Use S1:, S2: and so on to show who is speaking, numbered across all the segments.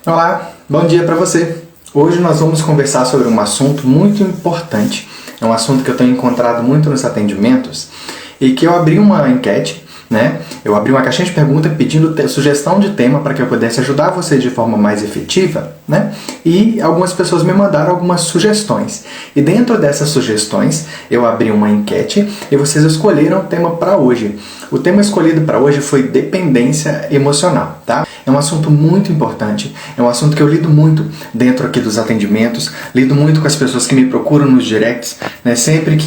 S1: Olá, bom dia para você. Hoje nós vamos conversar sobre um assunto muito importante. É um assunto que eu tenho encontrado muito nos atendimentos e que eu abri uma enquete, né? Eu abri uma caixinha de perguntas pedindo sugestão de tema para que eu pudesse ajudar você de forma mais efetiva, né? E algumas pessoas me mandaram algumas sugestões. E dentro dessas sugestões, eu abri uma enquete e vocês escolheram o tema para hoje. O tema escolhido para hoje foi dependência emocional, tá? É um assunto muito importante, é um assunto que eu lido muito dentro aqui dos atendimentos, lido muito com as pessoas que me procuram nos directs, né? Sempre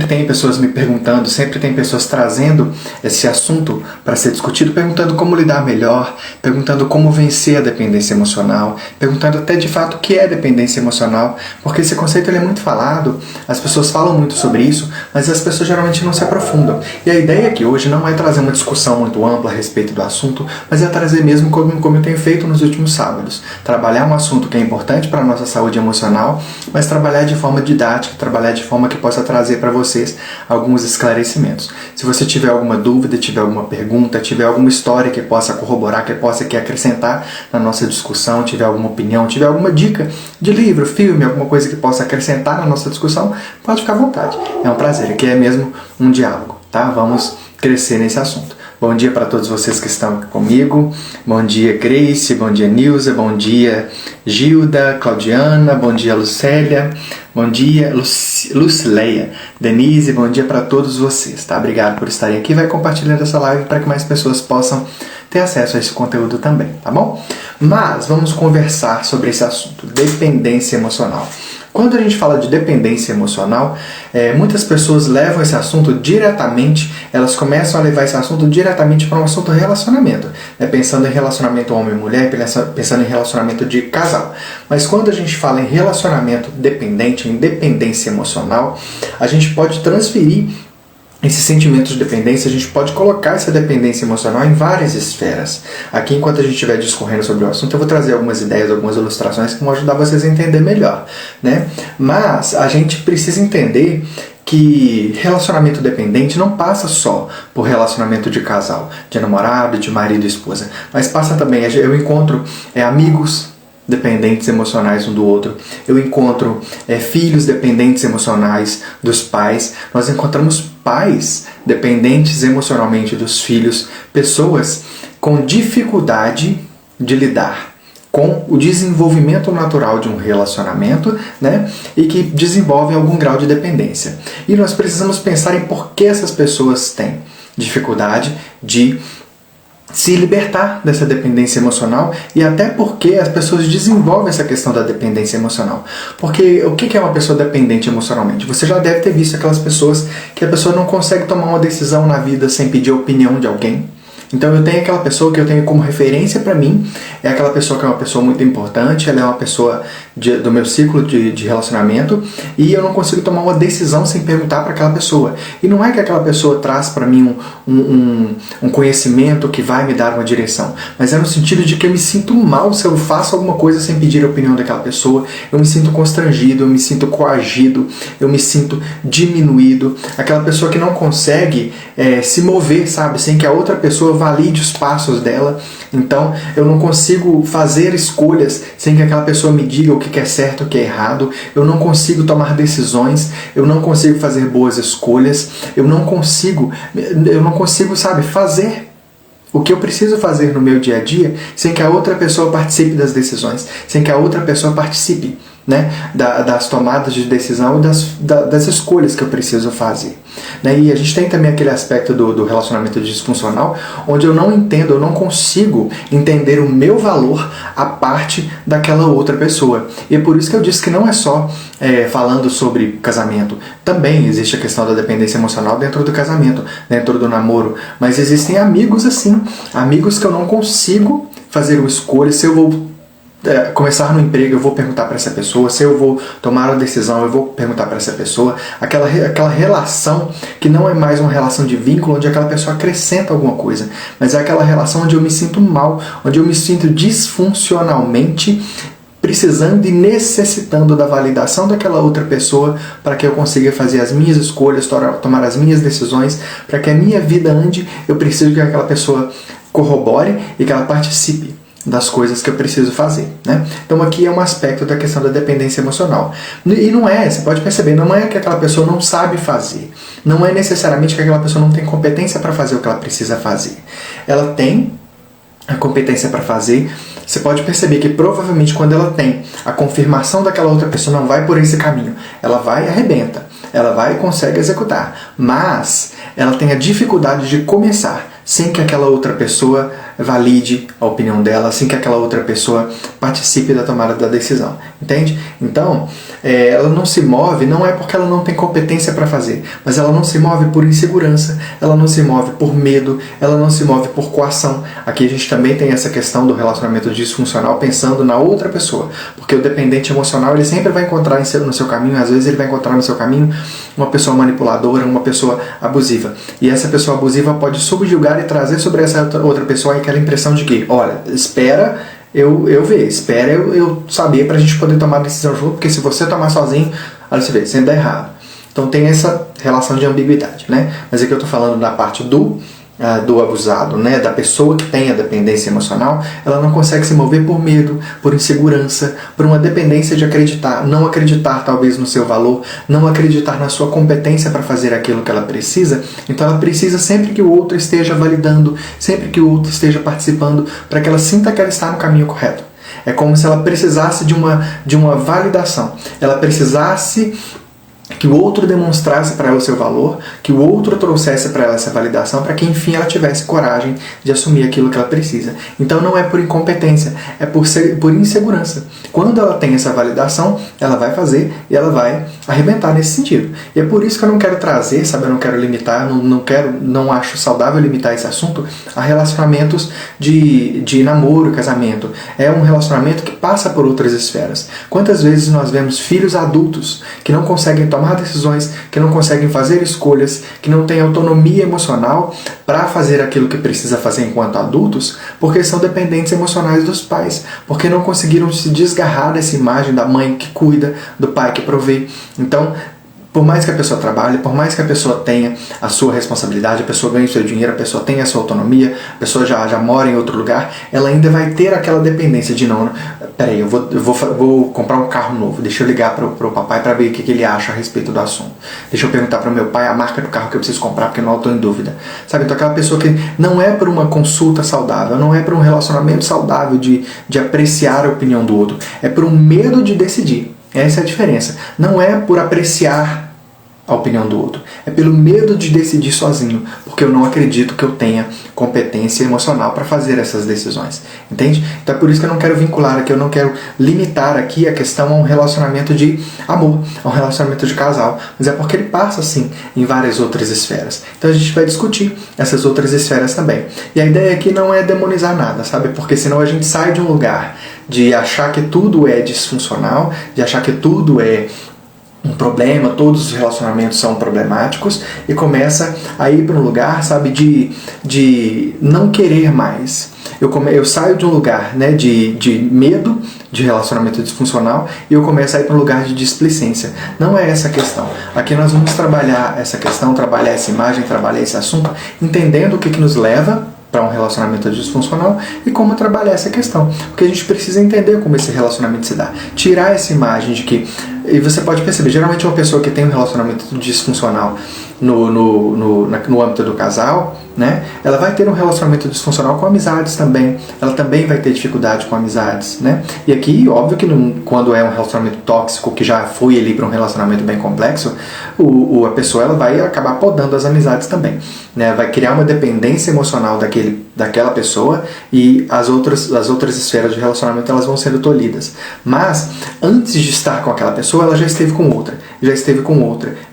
S1: tem pessoas me perguntando, sempre tem pessoas trazendo esse assunto para ser discutido, perguntando como lidar melhor, perguntando como vencer a dependência emocional, perguntando até de fato o que é dependência emocional, porque esse conceito ele é muito falado, as pessoas falam muito sobre isso, mas as pessoas geralmente não se aprofundam. E a ideia aqui hoje não é trazer uma discussão muito ampla a respeito do assunto, mas é trazer mesmo como eu tenho feito nos últimos sábados. Trabalhar um assunto que é importante para a nossa saúde emocional, mas trabalhar de forma didática, trabalhar de forma que possa trazer para vocês alguns esclarecimentos. Se você tiver alguma dúvida, tiver alguma pergunta, tiver alguma história que possa corroborar, que possa acrescentar na nossa discussão, tiver alguma opinião, tiver alguma dica de livro, filme, alguma coisa que possa acrescentar na nossa discussão, pode ficar à vontade. É um prazer, aqui é mesmo um diálogo, tá? Vamos crescer nesse assunto. Bom dia para todos vocês que estão aqui comigo. Bom dia, Grace. Bom dia, Nilza. Bom dia, Gilda, Claudiana. Bom dia, Lucélia. Bom dia, Lucileia. Denise, bom dia para todos vocês, tá? Obrigado por estarem aqui. Vai compartilhando essa live para que mais pessoas possam ter acesso a esse conteúdo também, tá bom? Mas vamos conversar sobre esse assunto, dependência emocional. Quando a gente fala de dependência emocional, muitas pessoas levam esse assunto diretamente, elas começam a levar esse assunto diretamente para um assunto relacionamento, né? Pensando em relacionamento homem-mulher, pensando em relacionamento de casal. Mas quando a gente fala em relacionamento dependente, em dependência emocional, a gente pode transferir esse sentimento de dependência, a gente pode colocar essa dependência emocional em várias esferas. Aqui, enquanto a gente estiver discorrendo sobre o assunto, eu vou trazer algumas ideias, algumas ilustrações que vão ajudar vocês a entender melhor, né? Mas a gente precisa entender que relacionamento dependente não passa só por relacionamento de casal, de namorado, de marido e esposa, mas passa também, eu encontro amigos dependentes emocionais um do outro, eu encontro filhos dependentes emocionais dos pais, nós encontramos pais dependentes emocionalmente dos filhos, pessoas com dificuldade de lidar com o desenvolvimento natural de um relacionamento, né, e que desenvolvem algum grau de dependência. E nós precisamos pensar em por que essas pessoas têm dificuldade de se libertar dessa dependência emocional e até porque as pessoas desenvolvem essa questão da dependência emocional. Porque o que é uma pessoa dependente emocionalmente? Você já deve ter visto aquelas pessoas que a pessoa não consegue tomar uma decisão na vida sem pedir a opinião de alguém. Então eu tenho aquela pessoa que eu tenho como referência para mim, é aquela pessoa que é uma pessoa muito importante, ela é uma pessoa do meu ciclo de relacionamento e eu não consigo tomar uma decisão sem perguntar para aquela pessoa. E não é que aquela pessoa traz para mim um conhecimento que vai me dar uma direção, mas é no sentido de que eu me sinto mal se eu faço alguma coisa sem pedir a opinião daquela pessoa, eu me sinto constrangido, eu me sinto coagido, eu me sinto diminuído, aquela pessoa que não consegue se mover, sabe, sem que a outra pessoa valide os passos dela. Então eu não consigo fazer escolhas sem que aquela pessoa me diga o que é certo, o que é errado, eu não consigo tomar decisões, eu não consigo fazer boas escolhas, eu não consigo, sabe, fazer o que eu preciso fazer no meu dia a dia sem que a outra pessoa participe das decisões, sem que a outra pessoa participe, né, das tomadas de decisão e das escolhas que eu preciso fazer. Né? E a gente tem também aquele aspecto do relacionamento disfuncional, onde eu não consigo entender o meu valor a parte daquela outra pessoa. E é por isso que eu disse que não é só falando sobre casamento. Também existe a questão da dependência emocional dentro do casamento, dentro do namoro. Mas existem amigos assim, amigos que eu não consigo fazer uma escolha. Se eu vou começar no emprego, eu vou perguntar para essa pessoa. Se eu vou tomar uma decisão, eu vou perguntar para essa pessoa. Aquela relação que não é mais uma relação de vínculo, onde aquela pessoa acrescenta alguma coisa, mas é aquela relação onde eu me sinto mal, onde eu me sinto disfuncionalmente precisando e necessitando da validação daquela outra pessoa para que eu consiga fazer as minhas escolhas, tomar as minhas decisões, para que a minha vida ande. Eu preciso que aquela pessoa corrobore e que ela participe das coisas que eu preciso fazer, né? Então aqui é um aspecto da questão da dependência emocional. E não é, você pode perceber, não é que aquela pessoa não sabe fazer, não é necessariamente que aquela pessoa não tem competência para fazer o que ela precisa fazer. Ela tem a competência para fazer. Você pode perceber que provavelmente quando ela tem a confirmação daquela outra pessoa, não vai por esse caminho, ela vai e arrebenta, ela vai e consegue executar, mas ela tem a dificuldade de começar sem que aquela outra pessoa valide a opinião dela, sem que aquela outra pessoa participe da tomada da decisão, entende? Então, ela não se move, não é porque ela não tem competência para fazer, mas ela não se move por insegurança, ela não se move por medo, ela não se move por coação. Aqui a gente também tem essa questão do relacionamento disfuncional pensando na outra pessoa, porque o dependente emocional ele sempre vai encontrar no seu caminho, às vezes ele vai encontrar no seu caminho uma pessoa manipuladora, uma pessoa abusiva, e essa pessoa abusiva pode subjugar e trazer sobre essa outra pessoa aquela impressão de que, olha, espera eu ver, espera eu saber pra gente poder tomar a decisão junto, porque se você tomar sozinho, olha, você vê, sempre dá errado. Então tem essa relação de ambiguidade, né? Mas aqui eu tô falando da parte do abusado, né? Da pessoa que tem a dependência emocional, ela não consegue se mover por medo, por insegurança, por uma dependência de acreditar, não acreditar talvez no seu valor, não acreditar na sua competência para fazer aquilo que ela precisa. Então ela precisa sempre que o outro esteja validando, sempre que o outro esteja participando, para que ela sinta que ela está no caminho correto. É como se ela precisasse de uma validação, ela precisasse que o outro demonstrasse para ela o seu valor, que o outro trouxesse para ela essa validação, para que enfim ela tivesse coragem de assumir aquilo que ela precisa. Então não é por incompetência, é por insegurança. Quando ela tem essa validação, ela vai fazer e ela vai arrebentar nesse sentido. E é por isso que eu não quero trazer, sabe, eu não quero limitar, não acho saudável limitar esse assunto a relacionamentos de namoro, casamento. É um relacionamento que passa por outras esferas. Quantas vezes nós vemos filhos adultos que não conseguem tomar decisões, que não conseguem fazer escolhas, que não têm autonomia emocional para fazer aquilo que precisa fazer enquanto adultos, porque são dependentes emocionais dos pais, porque não conseguiram se desgarrar dessa imagem da mãe que cuida, do pai que provê. Então, por mais que a pessoa trabalhe, por mais que a pessoa tenha a sua responsabilidade, a pessoa ganhe o seu dinheiro, a pessoa tenha a sua autonomia, a pessoa já mora em outro lugar, ela ainda vai ter aquela dependência de não, peraí, eu vou comprar um carro novo, deixa eu ligar pro papai para ver o que ele acha a respeito do assunto. Deixa eu perguntar pro meu pai a marca do carro que eu preciso comprar, porque eu não estou em dúvida. Sabe, então aquela pessoa que não é por uma consulta saudável, não é por um relacionamento saudável de apreciar a opinião do outro, é por um medo de decidir. Essa é a diferença. Não é por apreciar a opinião do outro, é pelo medo de decidir sozinho, porque eu não acredito que eu tenha competência emocional para fazer essas decisões, entende? Então é por isso que eu não quero vincular aqui, eu não quero limitar aqui a questão a um relacionamento de amor, a um relacionamento de casal, mas é porque ele passa assim em várias outras esferas. Então a gente vai discutir essas outras esferas também. E a ideia aqui não é demonizar nada, sabe? Porque senão a gente sai de um lugar de achar que tudo é disfuncional, de achar que tudo é um problema, todos os relacionamentos são problemáticos, e começa a ir para um lugar, sabe, de não querer mais. Eu saio de um lugar, né, de medo de relacionamento disfuncional e eu começo a ir para um lugar de displicência. Não é essa a questão. Aqui nós vamos trabalhar essa questão, trabalhar essa imagem, trabalhar esse assunto, entendendo o que nos leva para um relacionamento disfuncional e como trabalhar essa questão. Porque a gente precisa entender como esse relacionamento se dá. Tirar essa imagem de que... E você pode perceber, geralmente uma pessoa que tem um relacionamento disfuncional no âmbito do casal, né, ela vai ter um relacionamento disfuncional com amizades também. Ela também vai ter dificuldade com amizades, né? E aqui, óbvio que quando é um relacionamento tóxico, que já foi ali para um relacionamento bem complexo, a pessoa ela vai acabar podando as amizades também, né? Vai criar uma dependência emocional daquela pessoa e as outras esferas de relacionamento elas vão sendo tolhidas. Mas, antes de estar com aquela pessoa, ela já esteve com outra,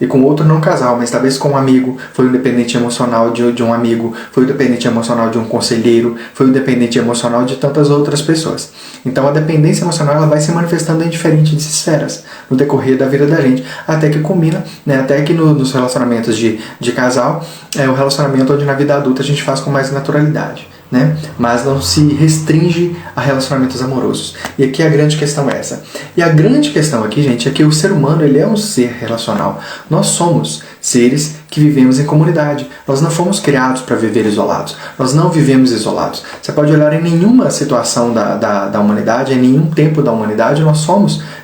S1: e com outro não casal, mas talvez com um amigo, foi o dependente emocional de um amigo, foi o dependente emocional de um conselheiro, foi o dependente emocional de tantas outras pessoas. Então a dependência emocional ela vai se manifestando em diferentes esferas no decorrer da vida da gente, até que culmina, né, até que nos relacionamentos de casal, é o relacionamento onde na vida adulta a gente faz com mais naturalidade. né? Mas não se restringe a relacionamentos amorosos. E aqui a grande questão é essa. E a grande questão aqui, gente, é que o ser humano, ele é um ser relacional. Nós somos seres que vivemos em comunidade. Nós não fomos criados para viver isolados. Nós não vivemos isolados. Você pode olhar em nenhuma situação da humanidade, em nenhum tempo da humanidade, nós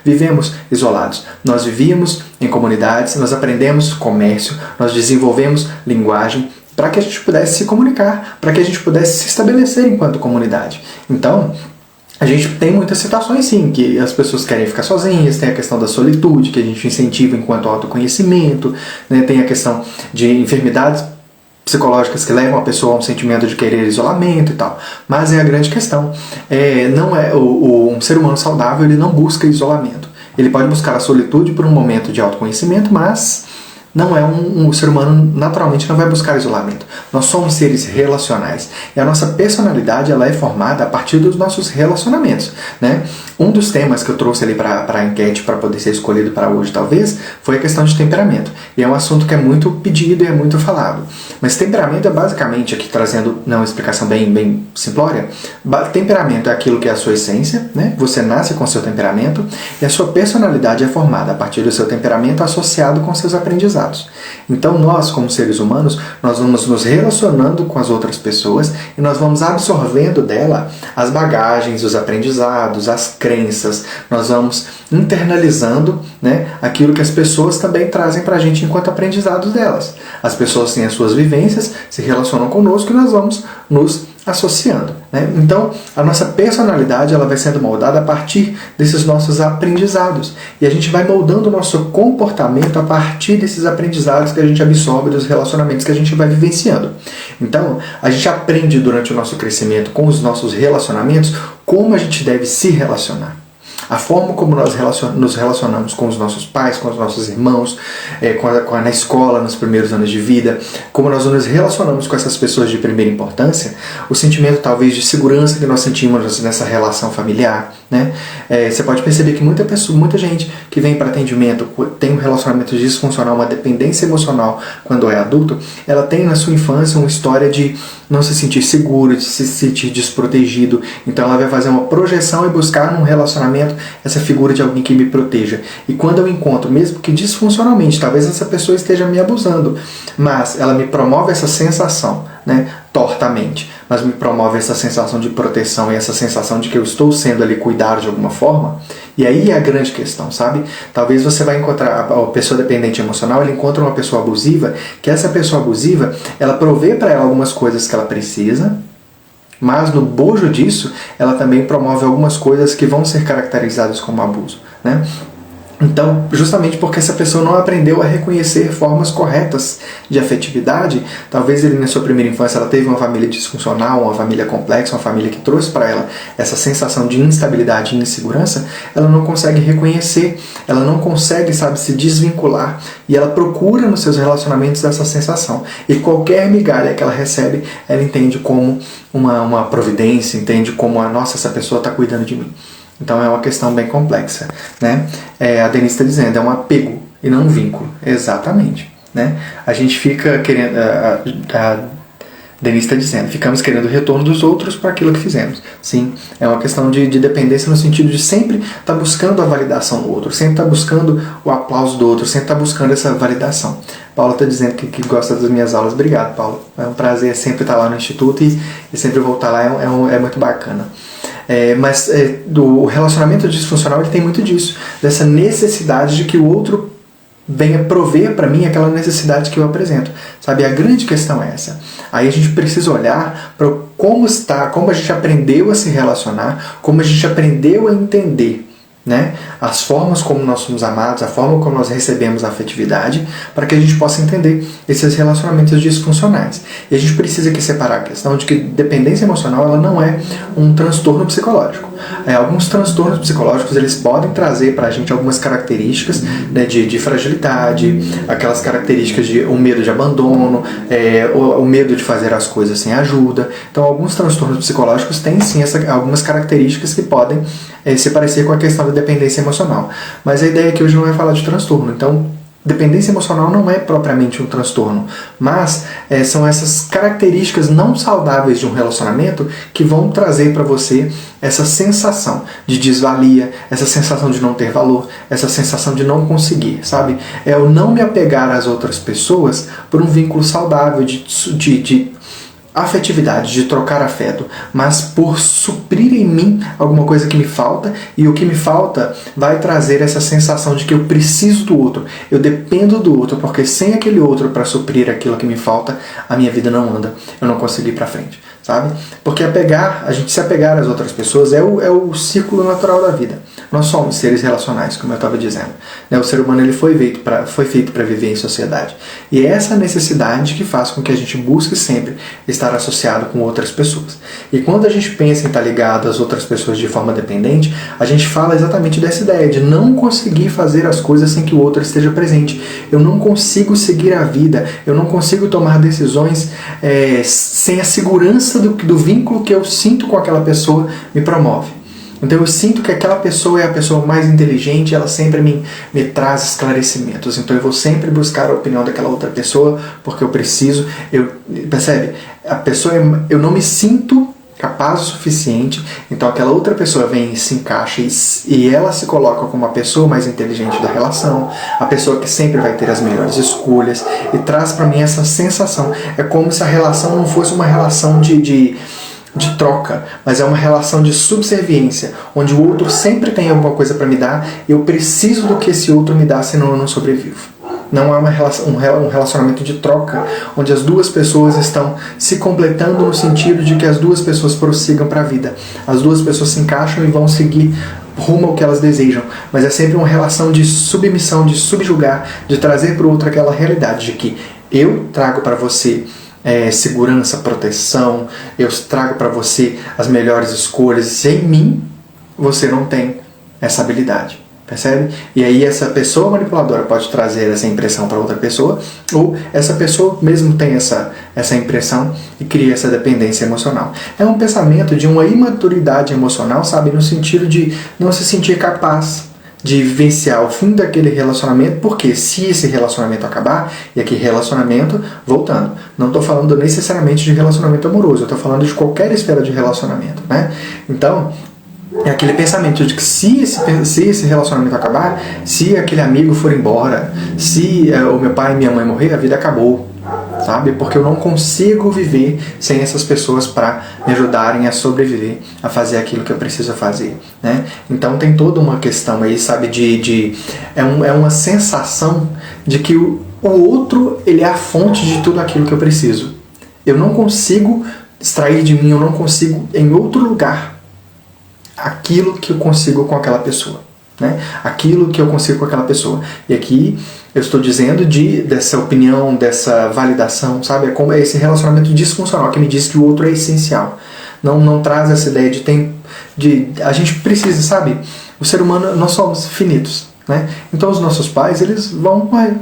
S1: vivemos isolados. Nós vivíamos em comunidades, nós aprendemos comércio, nós desenvolvemos linguagem, para que a gente pudesse se comunicar, para que a gente pudesse se estabelecer enquanto comunidade. Então, a gente tem muitas situações, sim, que as pessoas querem ficar sozinhas, tem a questão da solitude, que a gente incentiva enquanto autoconhecimento, né? Tem a questão de enfermidades psicológicas que levam a pessoa a um sentimento de querer isolamento e tal. Mas é a grande questão. Um ser humano saudável, ele não busca isolamento. Ele pode buscar a solitude por um momento de autoconhecimento, mas não é um ser humano, naturalmente não vai buscar isolamento. Nós somos seres relacionais. E a nossa personalidade, ela é formada a partir dos nossos relacionamentos, né? Um dos temas que eu trouxe ali para a enquete, para poder ser escolhido para hoje, talvez, foi a questão de temperamento. E é um assunto que é muito pedido e é muito falado. Mas temperamento é basicamente, aqui trazendo uma explicação bem simplória, temperamento é aquilo que é a sua essência, né? Você nasce com o seu temperamento, e a sua personalidade é formada a partir do seu temperamento associado com seus aprendizados. Então nós, como seres humanos, nós vamos nos relacionando com as outras pessoas e nós vamos absorvendo dela as bagagens, os aprendizados, as crenças, nós vamos internalizando, né, aquilo que as pessoas também trazem para a gente enquanto aprendizados delas. As pessoas têm as suas vivências, se relacionam conosco e nós vamos nos associando, né? Então, a nossa personalidade, ela vai sendo moldada a partir desses nossos aprendizados. E a gente vai moldando o nosso comportamento a partir desses aprendizados que a gente absorve dos relacionamentos que a gente vai vivenciando. Então, a gente aprende durante o nosso crescimento com os nossos relacionamentos como a gente deve se relacionar. A forma como nós nos relacionamos com os nossos pais, com os nossos irmãos, na escola, nos primeiros anos de vida, como nós nos relacionamos com essas pessoas de primeira importância, o sentimento talvez de segurança que nós sentimos nessa relação familiar, né? Você pode perceber que muita gente que vem para atendimento tem um relacionamento disfuncional, uma dependência emocional quando é adulto, ela tem na sua infância uma história de não se sentir seguro, de se sentir desprotegido. Então ela vai fazer uma projeção e buscar num relacionamento essa figura de alguém que me proteja. E quando eu encontro, mesmo que disfuncionalmente, talvez essa pessoa esteja me abusando, mas ela me promove essa sensação, né, tortamente, mas me promove essa sensação de proteção e essa sensação de que eu estou sendo ali cuidado de alguma forma. E aí é a grande questão, sabe? Talvez você vai encontrar a pessoa dependente emocional, ela encontra uma pessoa abusiva, que essa pessoa abusiva, ela provê para ela algumas coisas que ela precisa, mas no bojo disso, ela também promove algumas coisas que vão ser caracterizadas como abuso, né? Então, justamente porque essa pessoa não aprendeu a reconhecer formas corretas de afetividade, talvez ele na sua primeira infância ela teve uma família disfuncional, uma família complexa, uma família que trouxe para ela essa sensação de instabilidade e insegurança, ela não consegue reconhecer, ela não consegue, sabe, se desvincular, e ela procura nos seus relacionamentos essa sensação. E qualquer migalha que ela recebe, ela entende como uma providência, entende como, nossa, essa pessoa está cuidando de mim. Então é uma questão bem complexa, né? A Denise está dizendo, é um apego e não um vínculo. Exatamente, né? A gente fica querendo... A Denise está dizendo, ficamos querendo o retorno dos outros para aquilo que fizemos. Sim, é uma questão de dependência no sentido de sempre estar buscando a validação do outro, sempre estar buscando o aplauso do outro, sempre estar buscando essa validação. Paula está dizendo que gosta das minhas aulas. Obrigado, Paula. É um prazer sempre estar lá no Instituto e sempre voltar lá, é muito bacana. Mas o relacionamento disfuncional ele tem muito disso, dessa necessidade de que o outro venha prover para mim aquela necessidade que eu apresento, sabe? A grande questão é essa. Aí a gente precisa olhar para como a gente aprendeu a se relacionar, como a gente aprendeu a entender, né, as formas como nós somos amados, a forma como nós recebemos a afetividade, para que a gente possa entender esses relacionamentos disfuncionais. E a gente precisa aqui separar a questão de que dependência emocional ela não é um transtorno psicológico. Alguns transtornos psicológicos eles podem trazer para a gente algumas características, né, de fragilidade, aquelas características de um medo de abandono, o medo de fazer as coisas sem ajuda. Então alguns transtornos psicológicos têm sim algumas características que podem se parecer com a questão da dependência emocional. Mas a ideia aqui hoje não é falar de transtorno. Então dependência emocional não é propriamente um transtorno, mas são essas características não saudáveis de um relacionamento que vão trazer para você essa sensação de desvalia, essa sensação de não ter valor, essa sensação de não conseguir, sabe? É o não me apegar às outras pessoas por um vínculo saudável de afetividade, de trocar afeto, mas por suprir em mim alguma coisa que me falta, e o que me falta vai trazer essa sensação de que eu preciso do outro, eu dependo do outro, porque sem aquele outro para suprir aquilo que me falta, a minha vida não anda, eu não consigo ir para frente, sabe? Porque a gente se apegar às outras pessoas é o círculo natural da vida. Nós somos seres relacionais, como eu estava dizendo. O ser humano ele foi feito para viver em sociedade. E é essa necessidade que faz com que a gente busque sempre estar associado com outras pessoas. E quando a gente pensa em estar ligado às outras pessoas de forma dependente, a gente fala exatamente dessa ideia de não conseguir fazer as coisas sem que o outro esteja presente. Eu não consigo seguir a vida, eu não consigo tomar decisões sem a segurança do vínculo que eu sinto com aquela pessoa me promove. Então eu sinto que aquela pessoa é a pessoa mais inteligente, ela sempre me traz esclarecimentos. Então eu vou sempre buscar a opinião daquela outra pessoa, porque eu preciso. Percebe? Eu não me sinto capaz o suficiente, então aquela outra pessoa vem e se encaixa e ela se coloca como a pessoa mais inteligente da relação, a pessoa que sempre vai ter as melhores escolhas, e traz para mim essa sensação. É como se a relação não fosse uma relação de troca, mas é uma relação de subserviência, onde o outro sempre tem alguma coisa para me dar, e eu preciso do que esse outro me dá, senão eu não sobrevivo. Não é um relacionamento de troca, onde as duas pessoas estão se completando no sentido de que as duas pessoas prossigam para a vida. As duas pessoas se encaixam e vão seguir rumo ao que elas desejam, mas é sempre uma relação de submissão, de subjugar, de trazer para o outro aquela realidade de que eu trago para você segurança, proteção, eu trago para você as melhores escolhas, e em mim você não tem essa habilidade, percebe? E aí essa pessoa manipuladora pode trazer essa impressão para outra pessoa, ou essa pessoa mesmo tem essa impressão e cria essa dependência emocional. É um pensamento de uma imaturidade emocional, sabe? No sentido de não se sentir capaz de vivenciar o fim daquele relacionamento, porque se esse relacionamento acabar, e aqui relacionamento, voltando, não estou falando necessariamente de relacionamento amoroso, eu estou falando de qualquer esfera de relacionamento, né? Então, é aquele pensamento de que se esse relacionamento acabar, se aquele amigo for embora, se o meu pai e minha mãe morrer, a vida acabou, sabe? Porque eu não consigo viver sem essas pessoas para me ajudarem a sobreviver, a fazer aquilo que eu preciso fazer, né? Então tem toda uma questão aí, sabe? É uma sensação de que o outro ele é a fonte de tudo aquilo que eu preciso. Eu não consigo extrair de mim, eu não consigo em outro lugar aquilo que eu consigo com aquela pessoa, né? Aquilo que eu consigo com aquela pessoa. E aqui eu estou dizendo dessa opinião, dessa validação, sabe? É como esse relacionamento disfuncional que me diz que o outro é essencial. Não traz essa ideia a gente precisa, sabe? O ser humano, nós somos finitos, né? Então os nossos pais, eles vão morrer.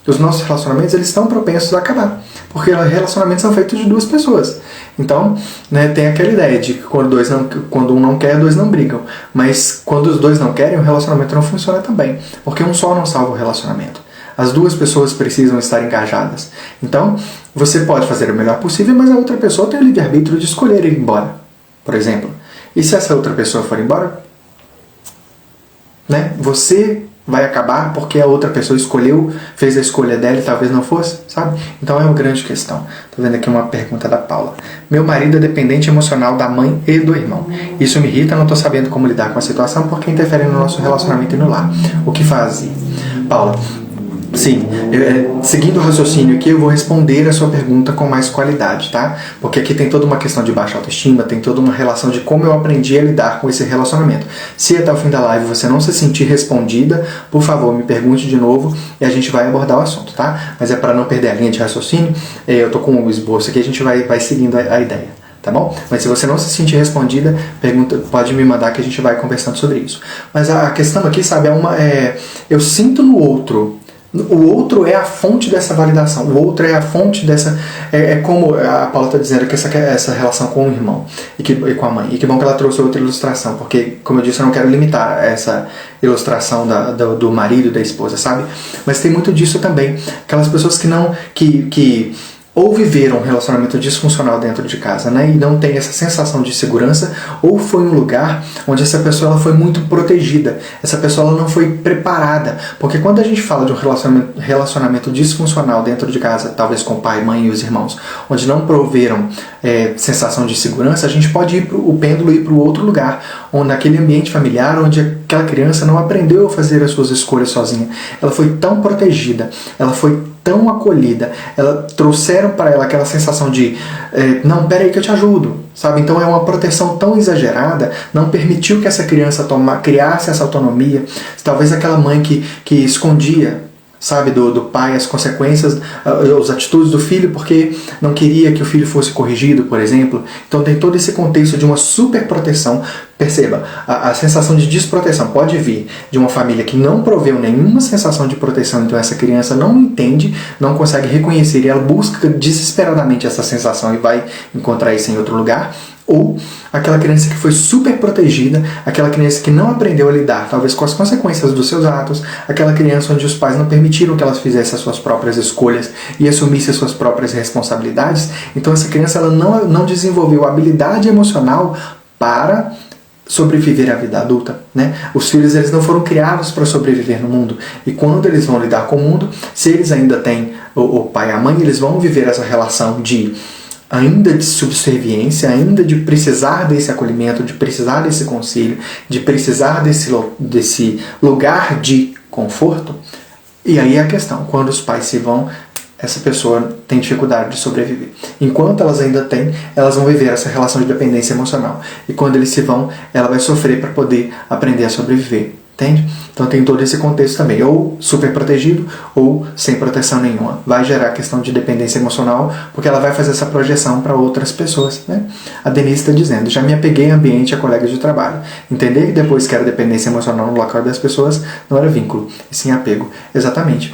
S1: Os nossos relacionamentos, eles estão propensos a acabar, porque relacionamentos são feitos de duas pessoas. Então, né, tem aquela ideia de que quando um não quer, dois não brigam. Mas quando os dois não querem, o relacionamento não funciona também, porque um só não salva o relacionamento. As duas pessoas precisam estar engajadas. Então, você pode fazer o melhor possível, mas a outra pessoa tem o livre-arbítrio de escolher ir embora, por exemplo. E se essa outra pessoa for embora, né, você vai acabar porque a outra pessoa fez a escolha dela e talvez não fosse, sabe? Então é uma grande questão. Tô vendo aqui uma pergunta da Paula. Meu marido é dependente emocional da mãe e do irmão. Isso me irrita, não tô sabendo como lidar com a situação porque interfere no nosso relacionamento e no lar. O que fazer? Paula, sim, seguindo o raciocínio aqui, eu vou responder a sua pergunta com mais qualidade, tá? Porque aqui tem toda uma questão de baixa autoestima, tem toda uma relação de como eu aprendi a lidar com esse relacionamento. Se até o fim da live você não se sentir respondida, por favor, me pergunte de novo e a gente vai abordar o assunto, tá? Mas é para não perder a linha de raciocínio, eu tô com o esboço aqui, a gente vai seguindo a ideia. Tá bom? Mas se você não se sentir respondida, pode me mandar que a gente vai conversando sobre isso. Mas a questão aqui, sabe, eu sinto no outro O outro é a fonte dessa validação, o outro é a fonte dessa... É como a Paula está dizendo, que essa relação com o irmão e com a mãe. E que bom que ela trouxe outra ilustração, porque, como eu disse, eu não quero limitar essa ilustração do marido e da esposa, sabe? Mas tem muito disso também. Aquelas pessoas que ou viveram um relacionamento disfuncional dentro de casa, né, e não tem essa sensação de segurança, ou foi um lugar onde essa pessoa ela foi muito protegida, essa pessoa ela não foi preparada, porque quando a gente fala de um relacionamento disfuncional dentro de casa, talvez com o pai, mãe e os irmãos, onde não proveram sensação de segurança, a gente pode o pêndulo ir para o outro lugar, onde naquele ambiente familiar, onde aquela criança não aprendeu a fazer as suas escolhas sozinha, ela foi tão protegida, ela foi tão acolhida, trouxeram para ela aquela sensação de não, peraí que eu te ajudo, sabe? Então é uma proteção tão exagerada, não permitiu que essa criança criasse essa autonomia. Talvez aquela mãe que escondia, sabe, do pai as consequências, as atitudes do filho, porque não queria que o filho fosse corrigido, por exemplo. Então tem todo esse contexto de uma superproteção. Perceba, a sensação de desproteção pode vir de uma família que não proveu nenhuma sensação de proteção, então essa criança não entende, não consegue reconhecer e ela busca desesperadamente essa sensação e vai encontrar isso em outro lugar. Ou aquela criança que foi super protegida, aquela criança que não aprendeu a lidar, talvez com as consequências dos seus atos, aquela criança onde os pais não permitiram que ela fizesse as suas próprias escolhas e assumisse as suas próprias responsabilidades. Então essa criança ela não desenvolveu a habilidade emocional para sobreviver à vida adulta, né? Os filhos eles não foram criados para sobreviver no mundo, e quando eles vão lidar com o mundo, se eles ainda têm o pai e a mãe, eles vão viver essa relação ainda de subserviência, ainda de precisar desse acolhimento, de precisar desse conselho, de precisar desse lugar de conforto. E aí é a questão, quando os pais se vão, essa pessoa tem dificuldade de sobreviver. Enquanto elas ainda têm, elas vão viver essa relação de dependência emocional. E quando eles se vão, ela vai sofrer para poder aprender a sobreviver. Entende? Então tem todo esse contexto também. Ou super protegido, ou sem proteção nenhuma. Vai gerar questão de dependência emocional, porque ela vai fazer essa projeção para outras pessoas, né? A Denise está dizendo, já me apeguei em ambiente a colegas de trabalho. Entender que depois que era dependência emocional no local das pessoas, não era vínculo, e sim apego. Exatamente.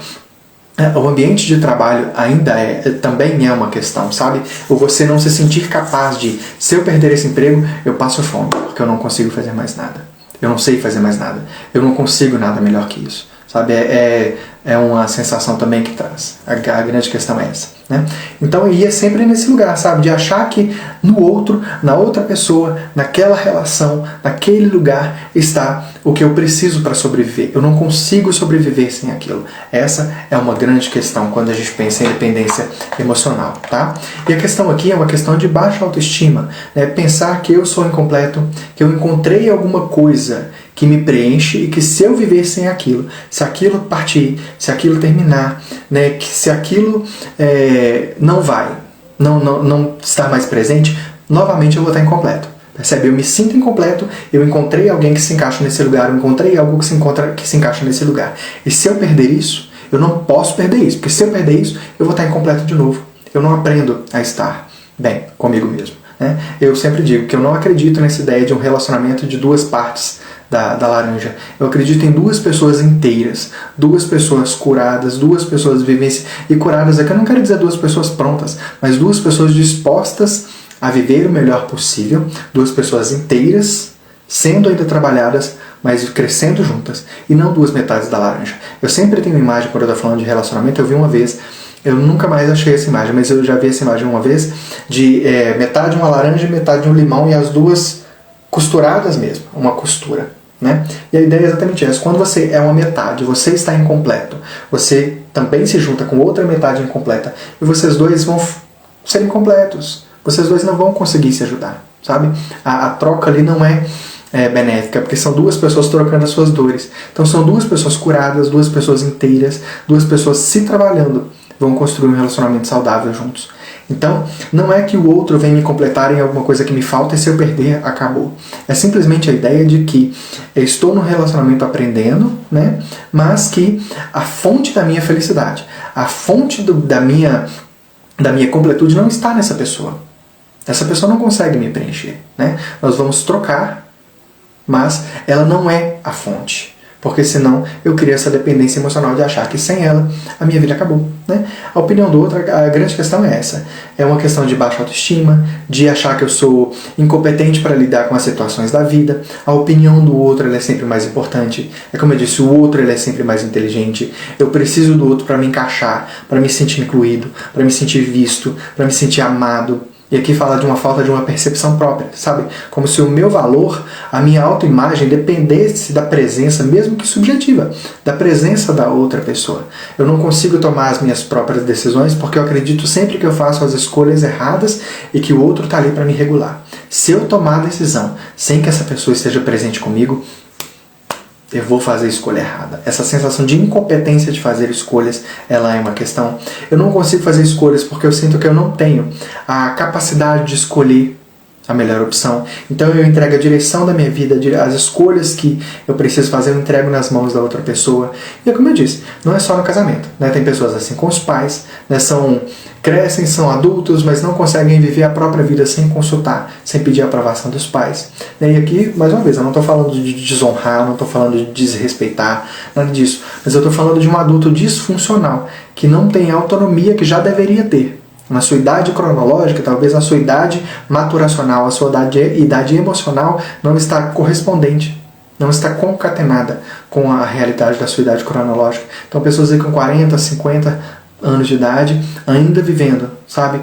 S1: O ambiente de trabalho ainda também é uma questão, sabe? Ou você não se sentir capaz de, se eu perder esse emprego, eu passo fome, porque eu não consigo fazer mais nada. Eu não sei fazer mais nada. Eu não consigo nada melhor que isso. Sabe? É uma sensação também que traz. A grande questão é essa, né? Então, é sempre nesse lugar, sabe? De achar que no outro, na outra pessoa, naquela relação, naquele lugar, está o que eu preciso para sobreviver. Eu não consigo sobreviver sem aquilo. Essa é uma grande questão quando a gente pensa em dependência emocional, tá? E a questão aqui é uma questão de baixa autoestima, né? Pensar que eu sou incompleto, que eu encontrei alguma coisa que me preenche e que se eu viver sem aquilo, se aquilo partir, se aquilo terminar, né, que se aquilo não estar mais presente, novamente eu vou estar incompleto. Percebe? Eu me sinto incompleto, eu encontrei alguém que se encaixa nesse lugar, eu encontrei algo que se encaixa nesse lugar. E se eu perder isso, eu não posso perder isso, porque se eu perder isso, eu vou estar incompleto de novo. Eu não aprendo a estar bem comigo mesmo, né? Eu sempre digo que eu não acredito nessa ideia de um relacionamento de duas partes da laranja. Eu acredito em duas pessoas inteiras, duas pessoas curadas, duas pessoas viventes. E curadas aqui eu não quero dizer duas pessoas prontas, mas duas pessoas dispostas a viver o melhor possível, duas pessoas inteiras, sendo ainda trabalhadas, mas crescendo juntas, e não duas metades da laranja. Eu sempre tenho uma imagem, quando eu estou falando de relacionamento, eu vi uma vez, eu nunca mais achei essa imagem, mas eu já vi essa imagem uma vez, de metade uma laranja e metade um limão, e as duas costuradas mesmo, uma costura, né? E a ideia é exatamente essa. Quando você é uma metade, você está incompleto, você também se junta com outra metade incompleta, e vocês dois vão ser incompletos, vocês dois não vão conseguir se ajudar, sabe? A troca ali não é benéfica, porque são duas pessoas trocando as suas dores. Então são duas pessoas curadas, duas pessoas inteiras, duas pessoas se trabalhando, vão construir um relacionamento saudável juntos. Então, não é que o outro vem me completar em alguma coisa que me falta e se eu perder, acabou. É simplesmente a ideia de que eu estou no relacionamento aprendendo, né? Mas que a fonte da minha felicidade, a fonte da minha completude não está nessa pessoa. Essa pessoa não consegue me preencher, né? Nós vamos trocar, mas ela não é a fonte. porque senão eu crio essa dependência emocional de achar que sem ela a minha vida acabou, né? A opinião do outro, a grande questão é essa. É uma questão de baixa autoestima, de achar que eu sou incompetente para lidar com as situações da vida. A opinião do outro ela é sempre mais importante. É como eu disse, o outro ele é sempre mais inteligente. Eu preciso do outro para me encaixar, para me sentir incluído, para me sentir visto, para me sentir amado. E aqui fala de uma falta de uma percepção própria, sabe? Como se o meu valor, a minha autoimagem dependesse da presença, mesmo que subjetiva, da presença da outra pessoa. Eu não consigo tomar as minhas próprias decisões porque eu acredito sempre que eu faço as escolhas erradas e que o outro está ali para me regular. Se eu tomar a decisão sem que essa pessoa esteja presente comigo, eu vou fazer a escolha errada. Essa sensação de incompetência de fazer escolhas, ela é uma questão. Eu não consigo fazer escolhas porque eu sinto que eu não tenho a capacidade de escolher a melhor opção. Então eu entrego a direção da minha vida, as escolhas que eu preciso fazer, eu entrego nas mãos da outra pessoa. E é como eu disse, não é só no casamento, né? Tem pessoas assim com os pais, né? Crescem, são adultos, mas não conseguem viver a própria vida sem consultar, sem pedir a aprovação dos pais. E aqui, mais uma vez, eu não estou falando de desonrar, não estou falando de desrespeitar, nada disso. Mas eu estou falando de um adulto disfuncional, que não tem a autonomia que já deveria ter. Na sua idade cronológica, talvez a sua idade maturacional, a sua idade emocional não está correspondente, não está concatenada com a realidade da sua idade cronológica. Então pessoas aí com 40, 50 anos de idade, ainda vivendo, sabe,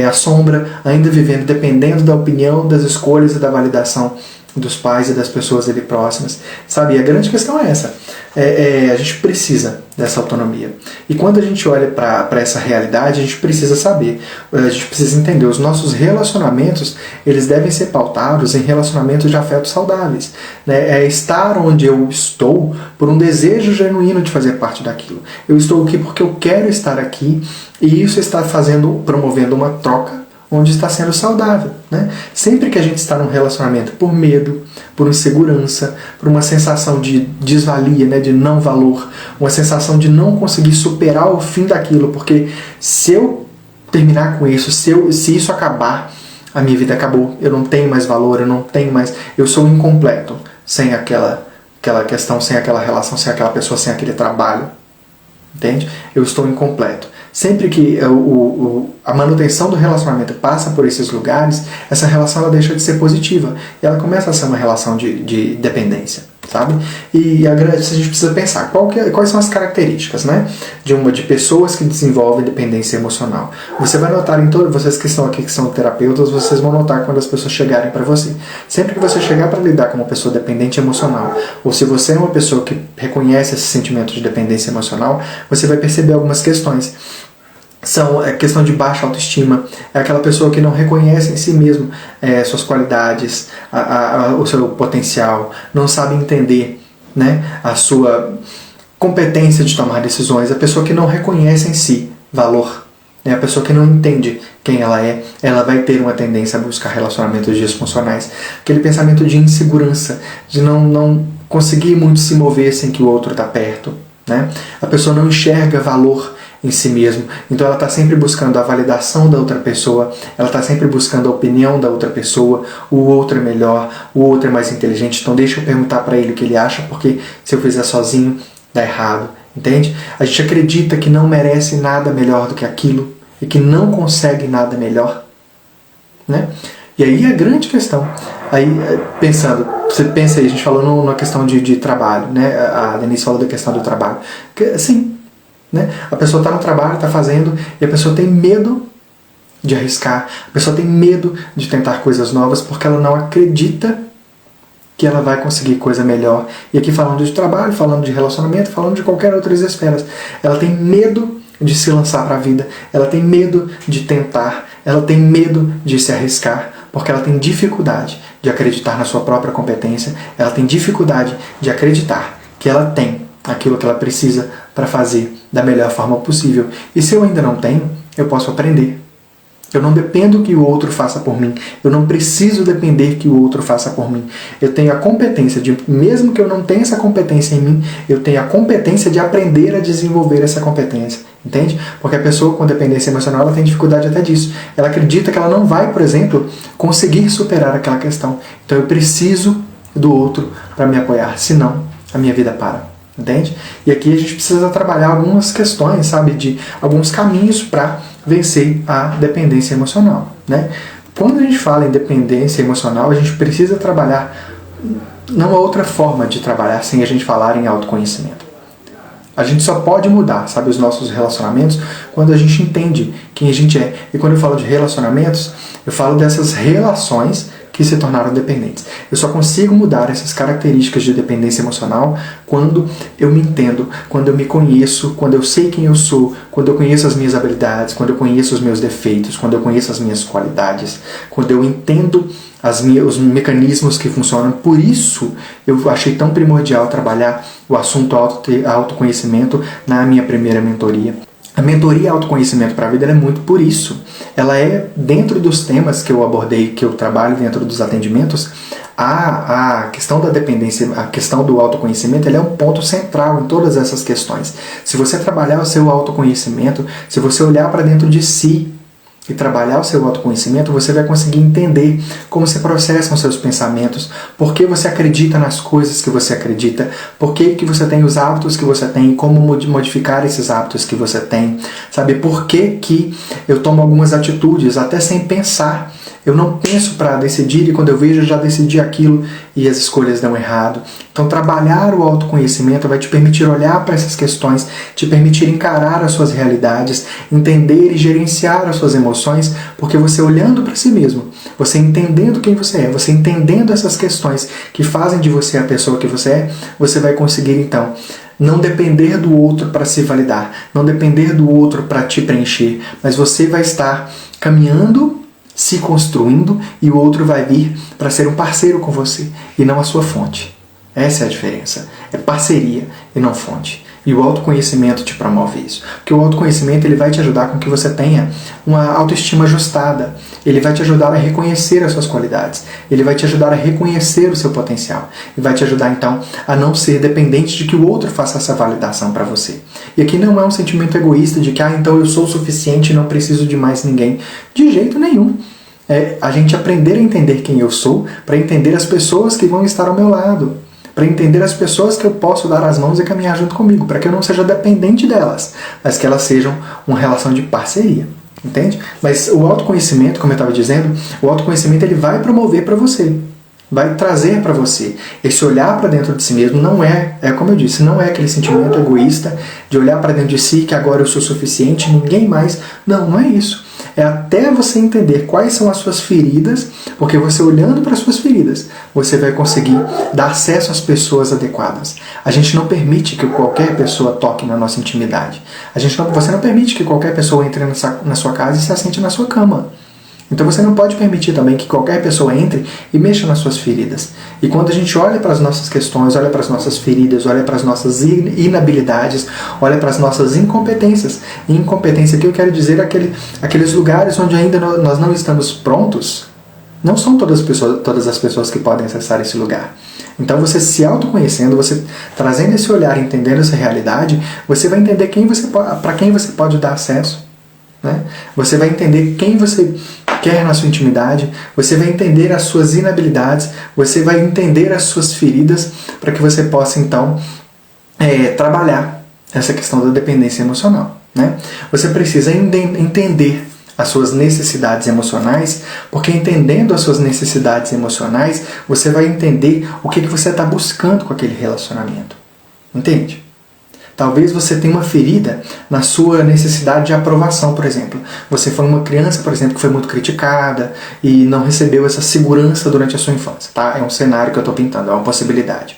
S1: a sombra, ainda vivendo, dependendo da opinião, das escolhas e da validação dos pais e das pessoas ali próximas, sabe? E a grande questão é essa, a gente precisa dessa autonomia. E quando a gente olha para essa realidade, a gente precisa saber, a gente precisa entender, os nossos relacionamentos, eles devem ser pautados em relacionamentos de afeto saudáveis, né? É estar onde eu estou por um desejo genuíno de fazer parte daquilo. Eu estou aqui porque eu quero estar aqui, e isso está promovendo uma troca onde está sendo saudável, né? Sempre que a gente está num relacionamento por medo, por insegurança, por uma sensação de desvalia, né, de não valor, uma sensação de não conseguir superar o fim daquilo, porque se eu terminar com isso, se isso acabar, a minha vida acabou, eu não tenho mais valor, eu sou incompleto sem aquela questão, sem aquela relação, sem aquela pessoa, sem aquele trabalho, entende? Eu estou incompleto. Sempre que a manutenção do relacionamento passa por esses lugares, essa relação ela deixa de ser positiva e ela começa a ser uma relação de dependência, sabe? E a gente precisa pensar quais são as características, né, de pessoas que desenvolvem dependência emocional. Você vai notar vocês que estão aqui, que são terapeutas, vocês vão notar quando as pessoas chegarem para você. Sempre que você chegar para lidar com uma pessoa dependente emocional, ou se você é uma pessoa que reconhece esse sentimento de dependência emocional, você vai perceber algumas questões. São a questão de baixa autoestima, é aquela pessoa que não reconhece em si mesmo suas qualidades, o seu potencial, não sabe entender, né, a sua competência de tomar decisões, a pessoa que não reconhece em si valor, né, a pessoa que não entende quem ela vai ter uma tendência a buscar relacionamentos disfuncionais, aquele pensamento de insegurança, de não conseguir muito se mover sem que o outro está perto, né? A pessoa não enxerga valor em si mesmo, então ela está sempre buscando a validação da outra pessoa, ela está sempre buscando a opinião da outra pessoa, o outro é melhor, o outro é mais inteligente, então deixa eu perguntar para ele o que ele acha, porque se eu fizer sozinho, dá errado, entende? A gente acredita que não merece nada melhor do que aquilo, e que não consegue nada melhor, né? E aí a grande questão, aí você pensa aí, a gente falou na questão de trabalho, né? A Denise falou da questão do trabalho, sim, né? A pessoa está no trabalho, está fazendo, e a pessoa tem medo de arriscar, a pessoa tem medo de tentar coisas novas, porque ela não acredita que ela vai conseguir coisa melhor. E aqui falando de trabalho, falando de relacionamento, falando de qualquer outra esfera, ela tem medo de se lançar para a vida, ela tem medo de tentar, ela tem medo de se arriscar, porque ela tem dificuldade de acreditar na sua própria competência, ela tem dificuldade de acreditar que ela tem aquilo que ela precisa para fazer da melhor forma possível. E se eu ainda não tenho, eu posso aprender. Eu não dependo que o outro faça por mim. Eu não preciso depender que o outro faça por mim. Eu tenho a competência mesmo que eu não tenha essa competência em mim, eu tenho a competência de aprender a desenvolver essa competência. Entende? Porque a pessoa com dependência emocional, ela tem dificuldade até disso. Ela acredita que ela não vai, por exemplo, conseguir superar aquela questão. Então eu preciso do outro para me apoiar. Senão, a minha vida para. entende? E aqui a gente precisa trabalhar algumas questões, sabe, de alguns caminhos para vencer a dependência emocional, né? Quando a gente fala em dependência emocional, a gente precisa trabalhar, não há outra forma de trabalhar sem a gente falar em autoconhecimento. A gente só pode mudar, sabe, os nossos relacionamentos quando a gente entende quem a gente é. E quando eu falo de relacionamentos, eu falo dessas relações que se tornaram dependentes. Eu só consigo mudar essas características de dependência emocional quando eu me entendo, quando eu me conheço, quando eu sei quem eu sou, quando eu conheço as minhas habilidades, quando eu conheço os meus defeitos, quando eu conheço as minhas qualidades, quando eu entendo os mecanismos que funcionam. Por isso eu achei tão primordial trabalhar o assunto autoconhecimento na minha primeira mentoria. A mentoria autoconhecimento para a vida é muito por isso. Ela é, dentro dos temas que eu abordei, que eu trabalho dentro dos atendimentos, a questão da dependência, a questão do autoconhecimento, ele é um ponto central em todas essas questões. Se você trabalhar o seu autoconhecimento, se você olhar para dentro de si e trabalhar o seu autoconhecimento, você vai conseguir entender como se processam seus pensamentos, por que você acredita nas coisas que você acredita, por que você tem os hábitos que você tem, como modificar esses hábitos que você tem, sabe? Por que eu tomo algumas atitudes até sem pensar. Eu não penso para decidir e quando eu vejo eu já decidi aquilo e as escolhas dão errado. Então trabalhar o autoconhecimento vai te permitir olhar para essas questões, te permitir encarar as suas realidades, entender e gerenciar as suas emoções, porque você olhando para si mesmo, você entendendo quem você é, você entendendo essas questões que fazem de você a pessoa que você é, você vai conseguir então não depender do outro para se validar, não depender do outro para te preencher, mas você vai estar caminhando, se construindo, e o outro vai vir para ser um parceiro com você e não a sua fonte. Essa é a diferença. É parceria e não fonte. E o autoconhecimento te promove isso. Porque o autoconhecimento ele vai te ajudar com que você tenha uma autoestima ajustada. Ele vai te ajudar a reconhecer as suas qualidades. Ele vai te ajudar a reconhecer o seu potencial. E vai te ajudar, então, a não ser dependente de que o outro faça essa validação para você. E aqui não é um sentimento egoísta de que, então eu sou o suficiente e não preciso de mais ninguém. De jeito nenhum. É a gente aprender a entender quem eu sou para entender as pessoas que vão estar ao meu lado. Para entender as pessoas que eu posso dar as mãos e caminhar junto comigo, para que eu não seja dependente delas, mas que elas sejam uma relação de parceria, entende? Mas o autoconhecimento, como eu estava dizendo, o autoconhecimento ele vai promover para você, vai trazer para você esse olhar para dentro de si mesmo. Não é como eu disse, não é aquele sentimento egoísta de olhar para dentro de si que agora eu sou suficiente, ninguém mais. Não é isso. É até você entender quais são as suas feridas, porque você olhando para as suas feridas, você vai conseguir dar acesso às pessoas adequadas. A gente não permite que qualquer pessoa toque na nossa intimidade. Você não permite que qualquer pessoa entre na sua casa e se assente na sua cama. Então você não pode permitir também que qualquer pessoa entre e mexa nas suas feridas. E quando a gente olha para as nossas questões, olha para as nossas feridas, olha para as nossas inabilidades, olha para as nossas incompetências. E incompetência aqui eu quero dizer aqueles lugares onde ainda nós não estamos prontos. Não são todas as pessoas que podem acessar esse lugar. Então você se autoconhecendo, você trazendo esse olhar, entendendo essa realidade, você vai entender para quem você pode dar acesso. Né? Você vai entender quem você quer na sua intimidade, você vai entender as suas inabilidades, você vai entender as suas feridas, para que você possa então trabalhar essa questão da dependência emocional. Né? Você precisa entender as suas necessidades emocionais, porque entendendo as suas necessidades emocionais, você vai entender o que você está buscando com aquele relacionamento. Entende? Talvez você tenha uma ferida na sua necessidade de aprovação, por exemplo. Você foi uma criança, por exemplo, que foi muito criticada e não recebeu essa segurança durante a sua infância. Tá? É um cenário que eu estou pintando, é uma possibilidade.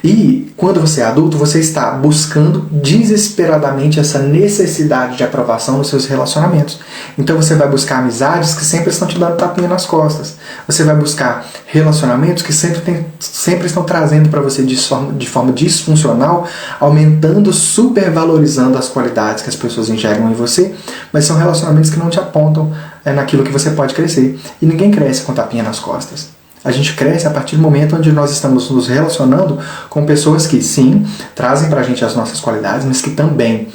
S1: E quando você é adulto, você está buscando desesperadamente essa necessidade de aprovação nos seus relacionamentos. Então você vai buscar amizades que sempre estão te dando tapinha nas costas. Você vai buscar relacionamentos que sempre estão trazendo para você de forma disfuncional, aumentando, supervalorizando as qualidades que as pessoas enxergam em você, mas são relacionamentos que não te apontam naquilo que você pode crescer. E ninguém cresce com tapinha nas costas. A gente cresce a partir do momento onde nós estamos nos relacionando com pessoas que, sim, trazem pra gente as nossas qualidades, mas que também,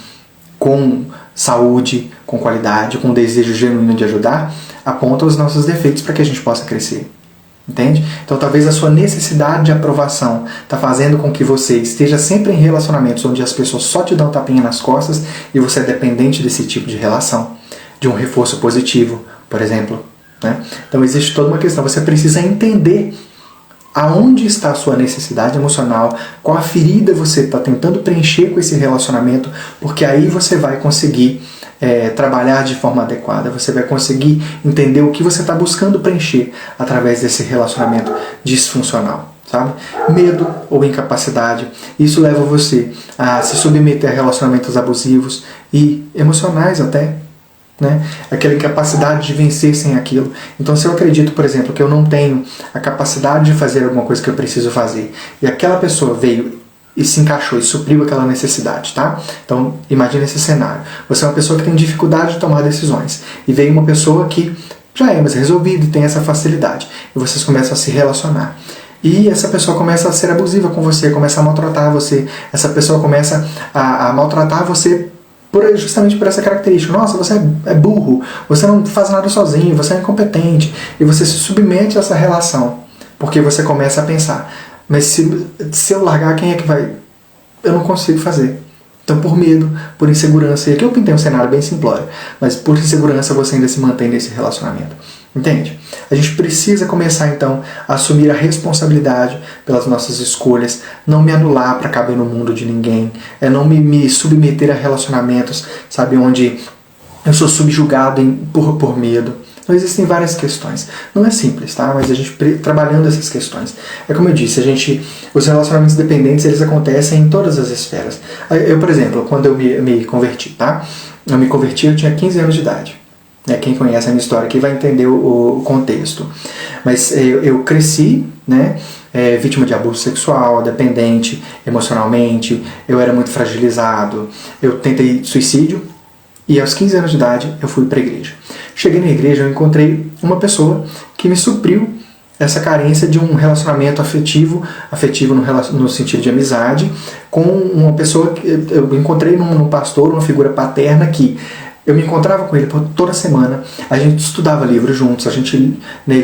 S1: com saúde, com qualidade, com desejo genuíno de ajudar, apontam os nossos defeitos para que a gente possa crescer. Entende? Então talvez a sua necessidade de aprovação está fazendo com que você esteja sempre em relacionamentos onde as pessoas só te dão tapinha nas costas e você é dependente desse tipo de relação, de um reforço positivo, por exemplo. Né? Então existe toda uma questão, você precisa entender aonde está a sua necessidade emocional, qual a ferida você está tentando preencher com esse relacionamento, porque aí você vai conseguir trabalhar de forma adequada, você vai conseguir entender o que você está buscando preencher através desse relacionamento disfuncional, sabe? Medo ou incapacidade, isso leva você a se submeter a relacionamentos abusivos e emocionais até, né? Aquela incapacidade de vencer sem aquilo. Então, se eu acredito, por exemplo, que eu não tenho a capacidade de fazer alguma coisa que eu preciso fazer, e aquela pessoa veio e se encaixou e supriu aquela necessidade, tá? Então, imagine esse cenário. Você é uma pessoa que tem dificuldade de tomar decisões, e veio uma pessoa que já é mais resolvida e tem essa facilidade, e vocês começam a se relacionar. E essa pessoa começa a ser abusiva com você, começa a maltratar você, essa pessoa começa a maltratar você justamente por essa característica. Nossa, você é burro, você não faz nada sozinho, você é incompetente, e você se submete a essa relação, porque você começa a pensar, mas se eu largar, quem é que vai? Eu não consigo fazer. Então, por medo, por insegurança, e aqui eu pintei um cenário bem simplório, mas por insegurança você ainda se mantém nesse relacionamento. Entende? A gente precisa começar, então, a assumir a responsabilidade pelas nossas escolhas, não me anular para caber no mundo de ninguém, não me submeter a relacionamentos, sabe, onde eu sou subjugado por medo. Então existem várias questões. Não é simples, tá? Mas a gente trabalhando essas questões. É como eu disse, os relacionamentos dependentes, eles acontecem em todas as esferas. Eu, por exemplo, quando eu me converti, tá? Eu me converti, eu tinha 15 anos de idade. Quem conhece a minha história aqui vai entender o contexto. Mas eu cresci, né? Vítima de abuso sexual, dependente emocionalmente, eu era muito fragilizado, eu tentei suicídio e aos 15 anos de idade eu fui para a igreja. Cheguei na igreja, eu encontrei uma pessoa que me supriu essa carência de um relacionamento afetivo no sentido de amizade, com uma pessoa que eu encontrei num pastor, uma figura paterna que eu me encontrava com ele toda semana, a gente estudava livros juntos, ele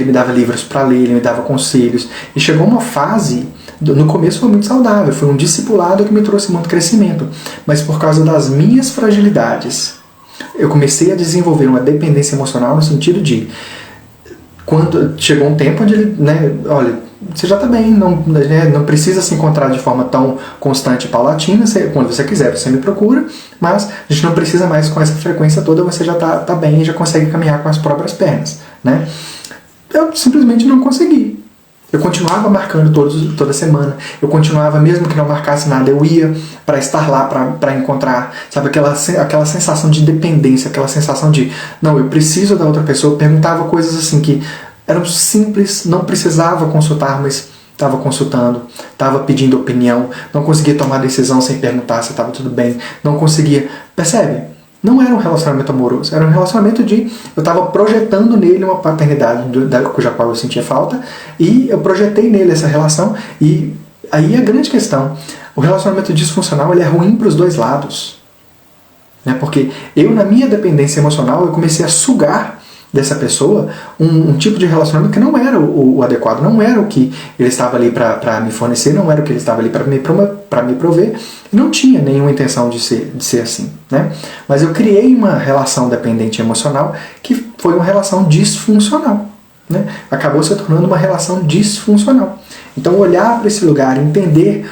S1: me dava livros para ler, ele me dava conselhos, e chegou uma fase, no começo foi muito saudável, foi um discipulado que me trouxe muito crescimento, mas por causa das minhas fragilidades, eu comecei a desenvolver uma dependência emocional no sentido de, quando chegou um tempo onde ele, olha, você já está bem, não precisa se encontrar de forma tão constante e paulatina, quando você quiser você me procura, mas a gente não precisa mais com essa frequência toda, você já está bem e já consegue caminhar com as próprias pernas, né? Eu simplesmente não consegui. Eu continuava marcando toda semana, eu continuava, mesmo que não marcasse nada, eu ia para estar lá, para encontrar, sabe, aquela sensação de dependência, aquela sensação de, não, eu preciso da outra pessoa. Eu perguntava coisas assim que eram simples, não precisava consultar, mas estava consultando, estava pedindo opinião, não conseguia tomar decisão sem perguntar se estava tudo bem, não conseguia, percebe? Não era um relacionamento amoroso, era um relacionamento de... Eu estava projetando nele uma paternidade cuja qual eu sentia falta, e eu projetei nele essa relação, e aí a grande questão, o relacionamento disfuncional ele é ruim para os dois lados. Porque eu, na minha dependência emocional, eu comecei a sugar dessa pessoa um tipo de relacionamento que não era o adequado, não era o que ele estava ali para me fornecer, não era o que ele estava ali para me prover, e não tinha nenhuma intenção de ser assim, né? Mas eu criei uma relação dependente emocional que foi uma relação disfuncional, né? Acabou se tornando uma relação disfuncional. Então olhar para esse lugar, entender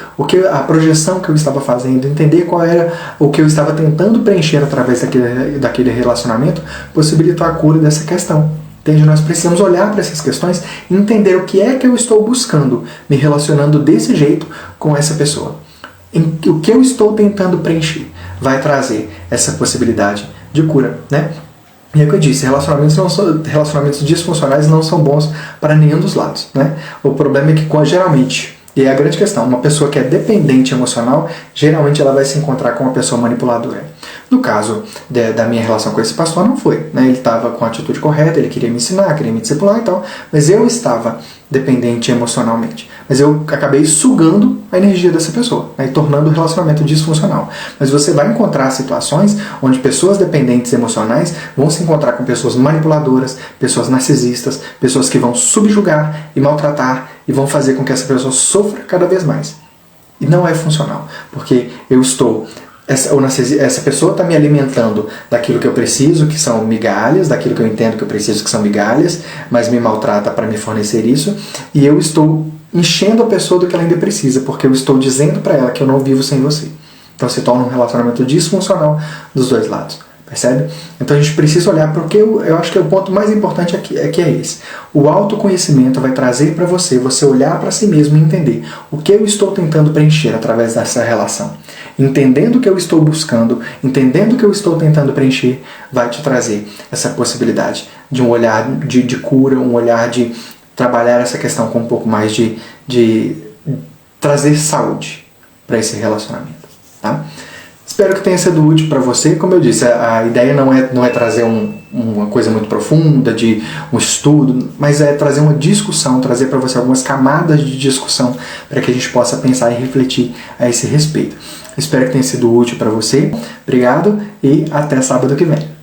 S1: a projeção que eu estava fazendo, entender qual era o que eu estava tentando preencher através daquele relacionamento, possibilitou a cura dessa questão. Entende? Nós precisamos olhar para essas questões e entender o que é que eu estou buscando, me relacionando desse jeito com essa pessoa. O que eu estou tentando preencher vai trazer essa possibilidade de cura, né? E é o que eu disse, relacionamentos disfuncionais não são bons para nenhum dos lados, né? O problema é que, geralmente, e é a grande questão, uma pessoa que é dependente emocional, geralmente ela vai se encontrar com uma pessoa manipuladora. No caso da minha relação com esse pastor, não foi, né? Ele estava com a atitude correta, ele queria me ensinar, queria me discipular e tal, mas eu estava dependente emocionalmente. Mas eu acabei sugando a energia dessa pessoa, né, e tornando o relacionamento disfuncional. Mas você vai encontrar situações onde pessoas dependentes emocionais vão se encontrar com pessoas manipuladoras, pessoas narcisistas, pessoas que vão subjugar e maltratar e vão fazer com que essa pessoa sofra cada vez mais. E não é funcional, porque essa pessoa está me alimentando daquilo que eu preciso, que são migalhas, daquilo que eu entendo que eu preciso, que são migalhas, mas me maltrata para me fornecer isso, e eu estou enchendo a pessoa do que ela ainda precisa, porque eu estou dizendo para ela que eu não vivo sem você. Então se torna um relacionamento disfuncional dos dois lados, percebe? Então a gente precisa olhar, porque eu acho que o ponto mais importante aqui é esse. O autoconhecimento vai trazer para você olhar para si mesmo e entender o que eu estou tentando preencher através dessa relação. Entendendo o que eu estou buscando, entendendo o que eu estou tentando preencher, vai te trazer essa possibilidade de um olhar de cura, um olhar de trabalhar essa questão com um pouco mais de trazer saúde para esse relacionamento, tá? Espero que tenha sido útil para você. Como eu disse, a ideia não é trazer uma coisa muito profunda, de um estudo, mas é trazer uma discussão, trazer para você algumas camadas de discussão para que a gente possa pensar e refletir a esse respeito. Espero que tenha sido útil para você. Obrigado e até sábado que vem.